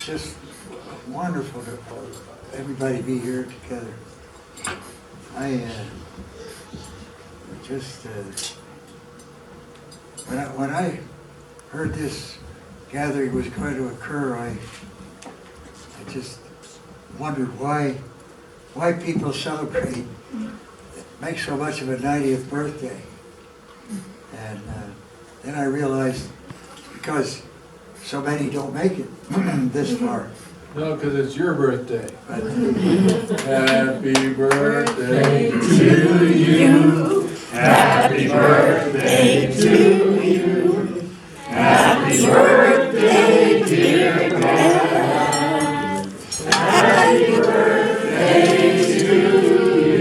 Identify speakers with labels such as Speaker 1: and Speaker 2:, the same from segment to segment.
Speaker 1: Just wonderful to everybody be here together. I just when I heard this gathering was going to occur, I just wondered why people celebrate, make so much of a 90th birthday, and then I realized because so many don't make it this far.
Speaker 2: No, because it's your birthday.
Speaker 1: But,
Speaker 2: Happy birthday to you. Happy birthday to you. Happy birthday, dear Dad. Happy birthday to you.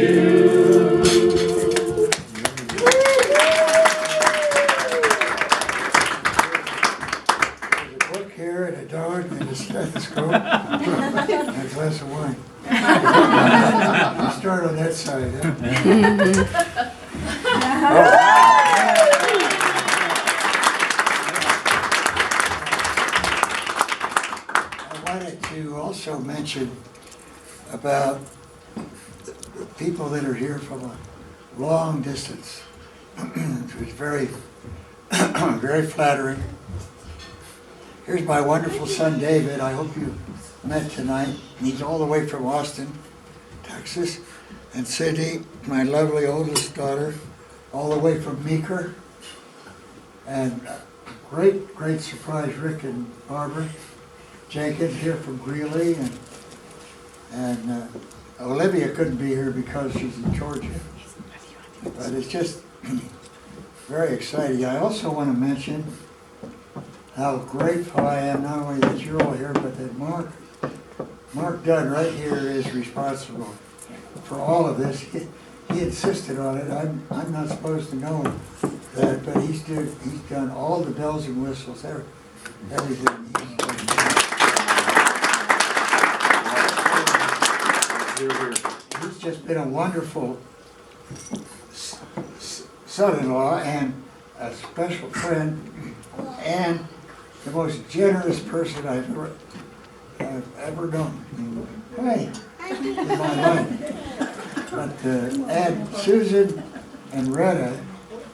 Speaker 1: there's a book here and a dog and a stethoscope and a glass of wine. You start on that side, huh? I wanted to also mention about the people that are here from a long distance. It was very, very flattering. Here's my wonderful son, David. I hope you met tonight. He's all the way from Austin, Texas. And Cindy, my lovely oldest daughter, all the way from Meeker. And great, great surprise, Rick and Barbara Jenkins here from Greeley. And Olivia couldn't be here because she's in Georgia. But it's just very exciting. I also want to mention how grateful I am, not only that you're all here, but that Mark Dunn right here is responsible for all of this. He insisted on it. I'm not supposed to know that, but he's done all the bells and whistles, everything. He's just been a wonderful son-in-law and a special friend and the most generous person I've ever known. Hey, in my life. But and Susan and Retta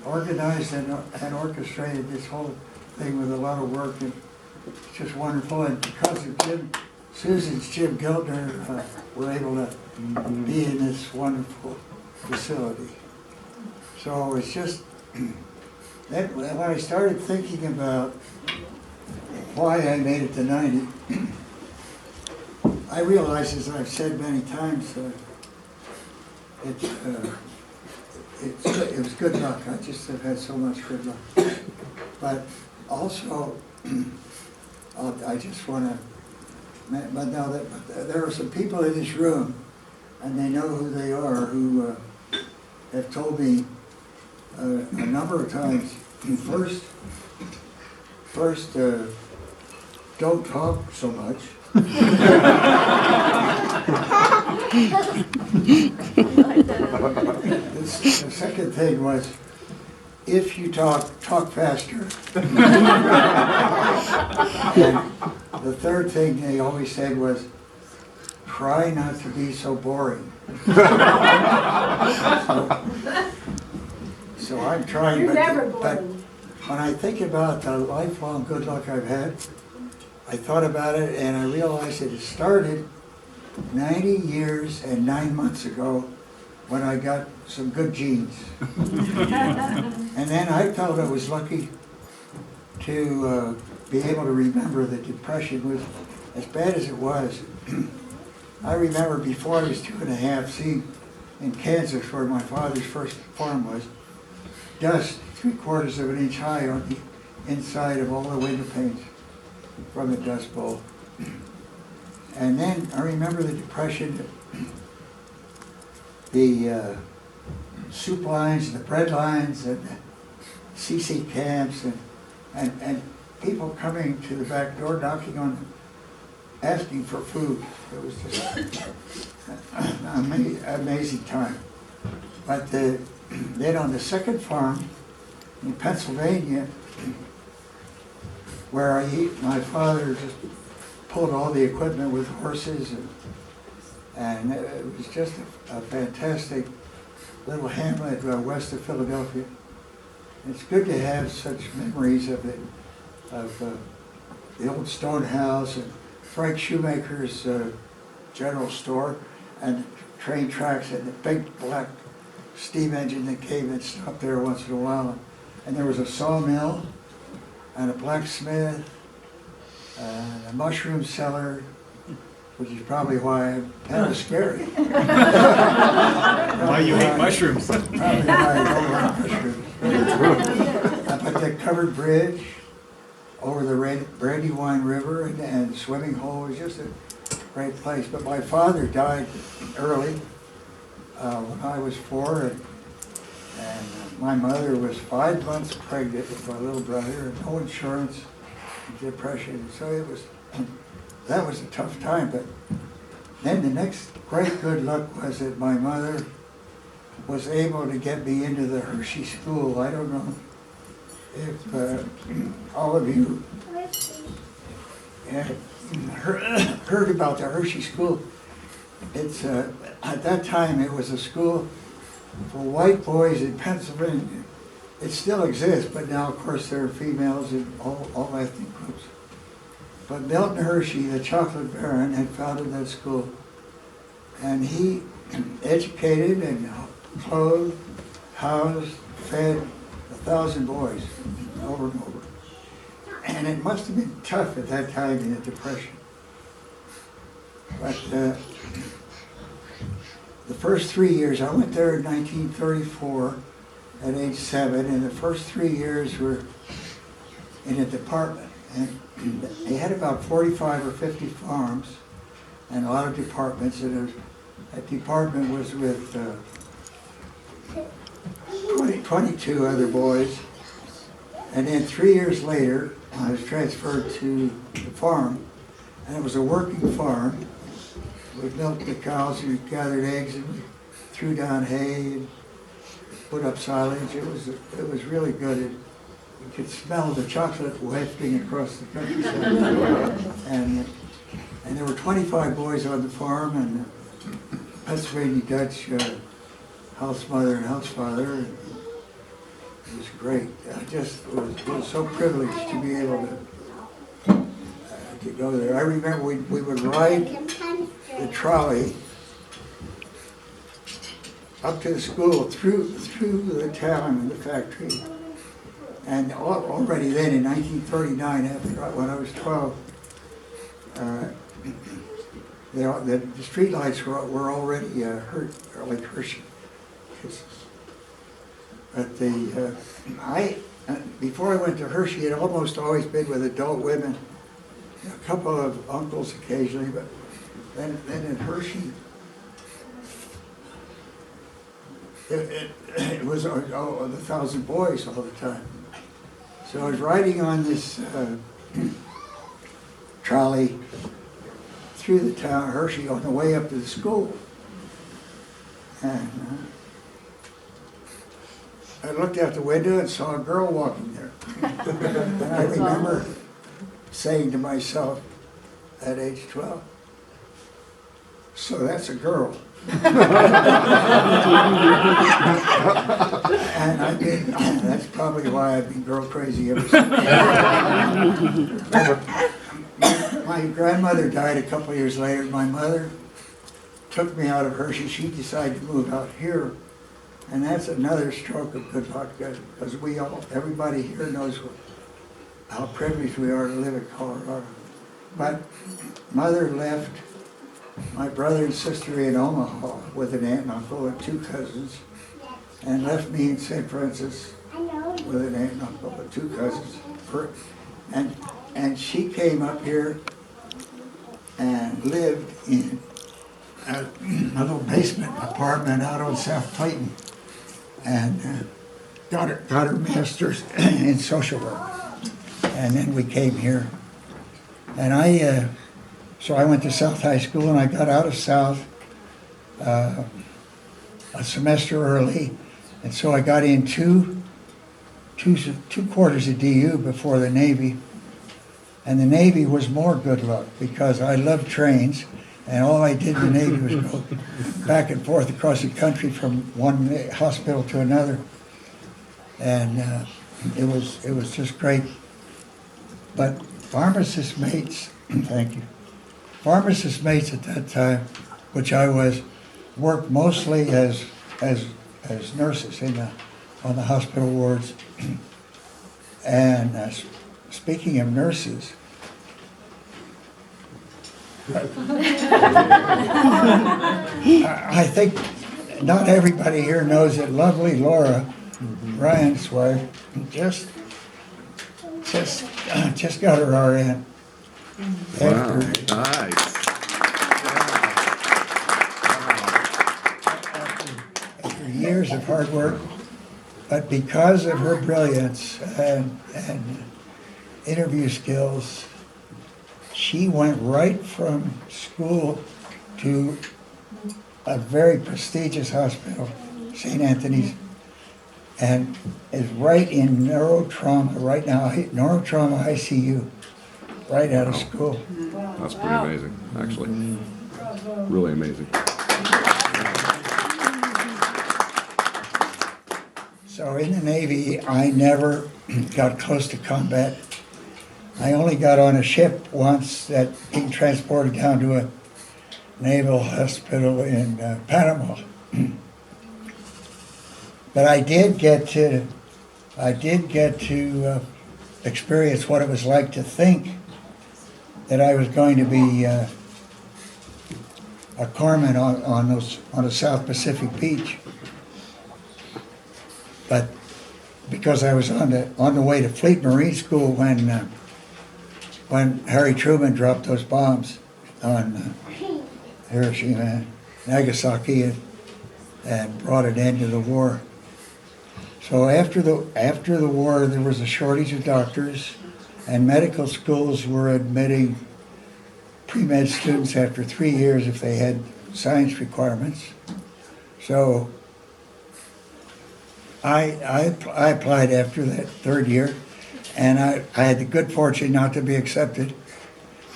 Speaker 1: organized and orchestrated this whole thing with a lot of work, and it's just wonderful. And because of Susan's Jim Giltner, we're able to be in this wonderful facility. So it's just that when I started thinking about why I made it to 90, I realized, as I've said many times, it was good luck. I just have had so much good luck. But also, I just want to, but now that there are some people in this room, and they know who they are, who have told me a number of times, first, don't talk so much. The second thing was, if you talk faster. And the third thing they always said was, try not to be so boring. So I'm trying.
Speaker 3: You're never
Speaker 1: but
Speaker 3: boring.
Speaker 1: when I think about the lifelong good luck I've had, I thought about it and I realized that it started 90 years and 9 months ago when I got some good genes. And then I felt I was lucky to be able to remember that depression was as bad as it was. I remember before I was 2.5 seeing in Kansas, where my father's first farm was, dust 3/4 of an inch high on the inside of all the window panes from the Dust Bowl. And then I remember the Depression, the soup lines, the bread lines, and the CC camps, and people coming to the back door, knocking on, asking for food. It was just an amazing time. But then on the second farm in Pennsylvania, where my father just pulled all the equipment with horses, and it was just a fantastic little hamlet west of Philadelphia. It's good to have such memories of it, of the old stone house and Frank Shoemaker's general store, and train tracks and the big black steam engine that came and stopped there once in a while. And there was a sawmill and a blacksmith and a mushroom cellar, which is probably why that was scary.
Speaker 3: Why you hate mushrooms?
Speaker 1: Probably why I don't like mushrooms. But the covered bridge over the Brandywine River and swimming hole was just a great place. But my father died early when I was 4, and my mother was 5 months pregnant with my little brother, and no insurance, and depression. So that was a tough time. But then the next great good luck was that my mother was able to get me into the Hershey School. I don't know if all of you heard about the Hershey School. It's at that time it was a school for white boys in Pennsylvania. It still exists, but now of course there are females in all ethnic groups. But Milton Hershey, the chocolate baron, had founded that school, and he educated and clothed, housed, fed 1,000 boys over and over. And it must have been tough at that time in the Depression. But the first 3 years, I went there in 1934 at age 7, and the first 3 years were in a department. And they had about 45 or 50 farms and a lot of departments, and that department was with 22 other boys. And then 3 years later, I was transferred to the farm, and it was a working farm. We milked the cows, we gathered eggs, and we threw down hay and put up silage. It was really good. You could smell the chocolate wafting across the countryside. And there were 25 boys on the farm, and Pennsylvania Dutch house mother and house father. It was great. I just was so privileged to be able to go there. I remember we would ride the trolley up to the school through the town and the factory. And already then in 1939, when I was 12, the street lights were already like Hershey Kisses. But before I went to Hershey, it had almost always been with adult women, a couple of uncles occasionally, but then at Hershey, it was the 1,000 boys all the time. So I was riding on this trolley through the town of Hershey on the way up to the school. And I looked out the window and saw a girl walking there. And I remember saying to myself at age 12, so that's a girl. And that's probably why I've been girl crazy ever since. My grandmother died a couple of years later. My mother took me out of Hershey. She decided to move out here. And that's another stroke of good luck, because everybody here knows how privileged we are to live in Colorado. But Mother left my brother and sister in Omaha with an aunt and uncle and 2 cousins, and left me in St. Francis with an aunt and uncle and 2 cousins. And she came up here and lived in a little basement apartment out on South Clayton, and got her master's in social work. And then we came here, and so I went to South High School, and I got out of South a semester early, and so I got in two quarters of DU before the Navy, And the Navy was more good luck because I loved trains, and all I did in the Navy was go back and forth across the country from one hospital to another. And it was just great. But pharmacist mates, thank you. Pharmacist mates at that time, which I was, worked mostly as nurses on the hospital wards. And speaking of nurses, I think not everybody here knows that lovely Laura, Ryan's wife, just got her RN.
Speaker 3: Wow,
Speaker 1: After,
Speaker 3: nice.
Speaker 1: after years of hard work, but because of her brilliance and interview skills, she went right from school to a very prestigious hospital, St. Anthony's, and is right in neurotrauma right now, neurotrauma ICU, right out of school.
Speaker 3: That's pretty amazing, actually. Really amazing.
Speaker 1: So in the Navy, I never got close to combat. I only got on a ship once that being transported down to a naval hospital in Panama. But I did get to experience what it was like to think that I was going to be a corpsman on a South Pacific beach. But because I was on the way to Fleet Marine School when Harry Truman dropped those bombs on Hiroshima and Nagasaki and brought an end to the war. So after the war, there was a shortage of doctors, and medical schools were admitting pre-med students after 3 years if they had science requirements. So I applied after that third year, and I had the good fortune not to be accepted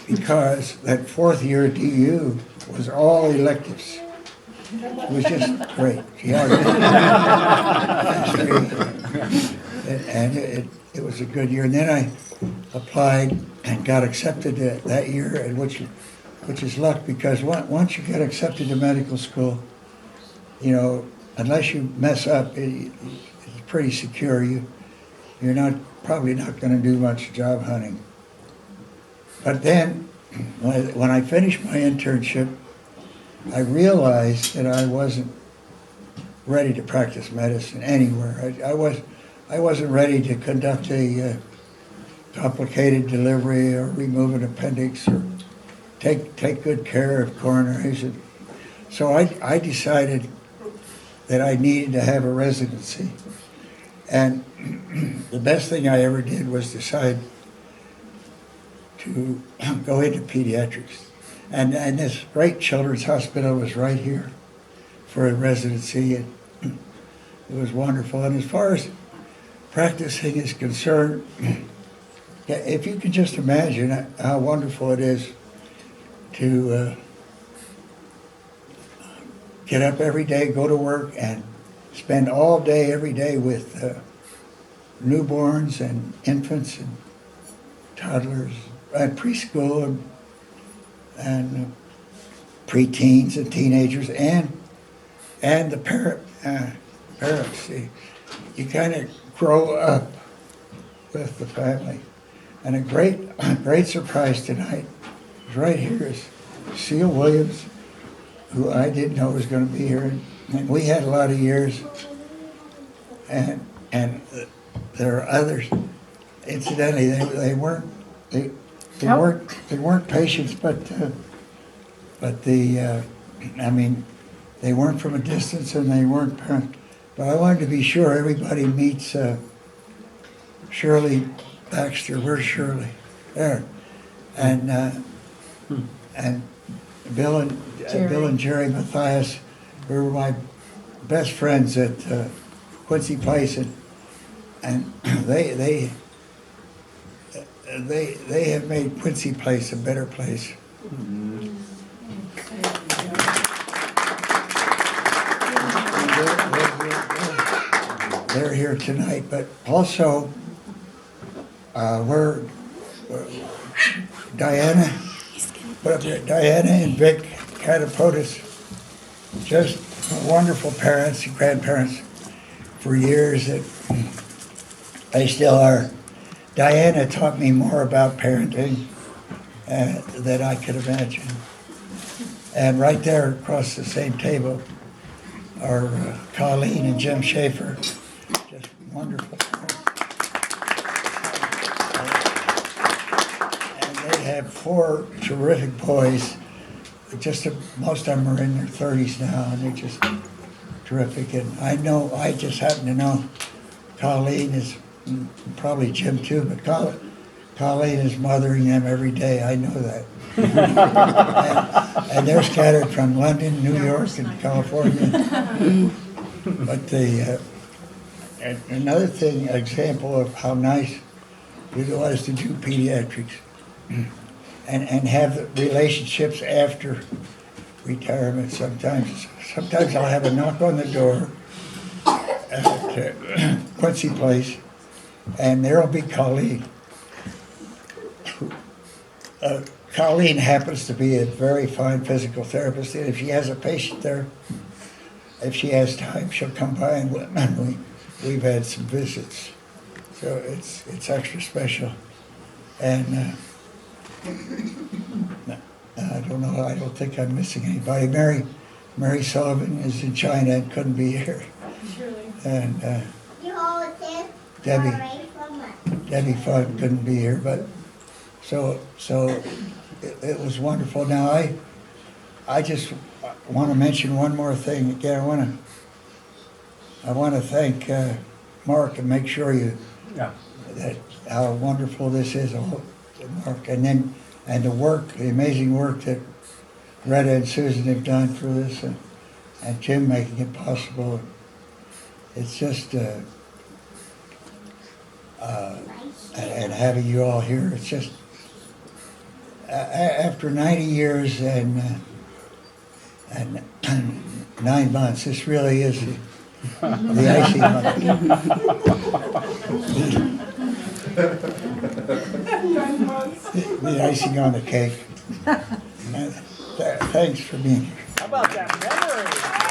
Speaker 1: because that fourth year at DU was all electives. It was just great. And it was a good year. And then I applied and got accepted that year, and which is luck because once you get accepted to medical school, you know, unless you mess up, it's pretty secure. You're probably not going to do much job hunting. But then, when I finished my internship, I realized that I wasn't ready to practice medicine anywhere. I wasn't ready to conduct a complicated delivery or remove an appendix or take good care of coronaries. So I decided that I needed to have a residency. And the best thing I ever did was decide to go into pediatrics. And this great children's hospital was right here for a residency. And it was wonderful. And as far as practicing is concerned, if you can just imagine how wonderful it is to get up every day, go to work, and spend all day, every day with newborns and infants and toddlers, and preschool and preteens and teenagers, and the parents. You kind of grow up with the family. And a great surprise tonight is right here is Seal Williams, who I didn't know was going to be here. And we had a lot of years, and there are others. Incidentally, they weren't patients, but they weren't from a distance, and they weren't parents. But I wanted to be sure everybody meets Shirley Baxter. Where's Shirley? There, and Bill and Jerry Matthias were my best friends at Quincy Place, and they have made Quincy Place a better place. They're here tonight, but also Diana and Vic Catapotis, just wonderful parents and grandparents for years. That they still are. Diana taught me more about parenting than I could imagine. And right there across the same table are Colleen and Jim Schaefer, just wonderful parents. And they have 4 terrific boys. Most of them are in their 30s now, and they're just terrific. And I just happen to know Colleen is, probably Jim too, but Colleen is mothering them every day. I know that. and they're scattered from London, New York, and California. But another example of how nice it was to do pediatrics and have the relationships after retirement. Sometimes I'll have a knock on the door at Quincy Place, and there'll be Colleen. Colleen happens to be a very fine physical therapist, and if she has a patient there, if she has time, she'll come by, and we've had some visits. So it's extra special. And I don't know, I don't think I'm missing anybody. Mary Sullivan is in China and couldn't be here. And Debbie Fudd couldn't be here, but so it was wonderful. Now I just want to mention one more thing. Again, I want to thank Mark and make sure that how wonderful this is, Mark, and the amazing work that Retta and Susan have done for this, and Jim making it possible. It's just and having you all here. It's just after 90 years and 9 months, this really is the icing on the icing on the cake. Thanks for being here.
Speaker 4: How about that memory?